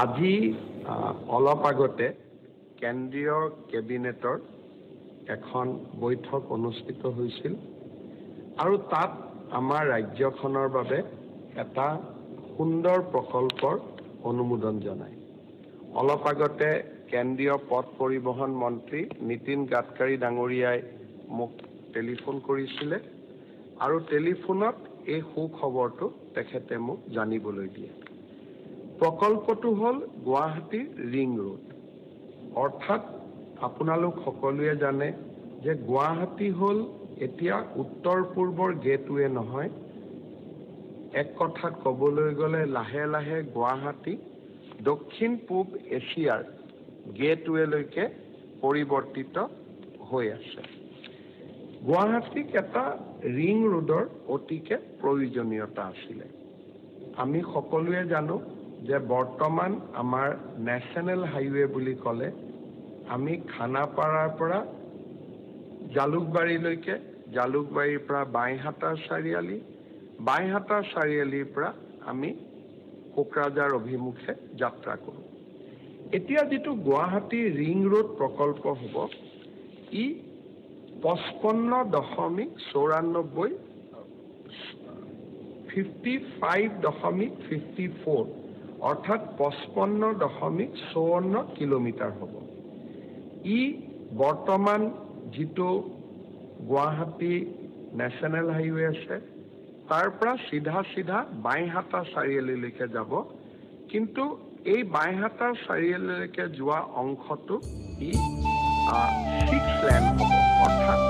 আজি অলপ আগতে কেন্দ্ৰীয় কেবিনেটৰ এখন বৈঠক অনুষ্ঠিত হৈছিল আৰু তাত আমাৰ ৰাজ্যখনৰ বাবে এটা সুন্দৰ প্ৰকল্পৰ অনুমোদন জনায়। অলপ আগতে কেন্দ্ৰীয় পথ পৰিবহণ মন্ত্ৰী নীতিন গাডকাৰী ডাঙৰীয়াই মোক টেলিফোন কৰিছিলে আৰু টেলিফোনত এই সুখবৰটো তেখেতে মোক জানিবলৈ দিয়ে। প্ৰকল্পটো হ'ল গুৱাহাটীৰ ৰিং ৰোড। অৰ্থাৎ আপোনালোক সকলোৱে জানে যে গুৱাহাটী হ'ল এতিয়া উত্তৰ পূৰ্বৰ গেটৱে নহয়, এক কথাত ক'বলৈ গ'লে লাহে লাহে গুৱাহাটী দক্ষিণ পূব এছিয়াৰ গেটৱেলৈকে পৰিৱৰ্তিত হৈ আছে। গুৱাহাটীক এটা ৰিং ৰোডৰ অতিকে প্ৰয়োজনীয়তা আছিলে। আমি সকলোৱে জানো যে বৰ্তমান আমাৰ নেশ্যনেল হাইৱে বুলি ক'লে আমি খানাপাৰাৰ পৰা জালুকবাৰীলৈকে, জালুকবাৰীৰ পৰা বাইহাটা চাৰিআলি, বাইহাটা চাৰিআলিৰ পৰা আমি কোকৰাঝাৰ অভিমুখে যাত্ৰা কৰোঁ। এতিয়া যিটো গুৱাহাটী ৰিং ৰোড প্ৰকল্প হ'ব, ই 55.54 অৰ্থাৎ 55.54 কিলোমিটাৰ হ'ব। ই বৰ্তমান যিটো গুৱাহাটী নেশ্যনেল হাইৱে আছে তাৰ পৰা চিধা বাইহাটা চাৰিআলিলৈকে যাব, কিন্তু এই বাইহাটা চাৰিআলিলৈকে যোৱা অংশটো ই 6 লেন হ'ব, অৰ্থাৎ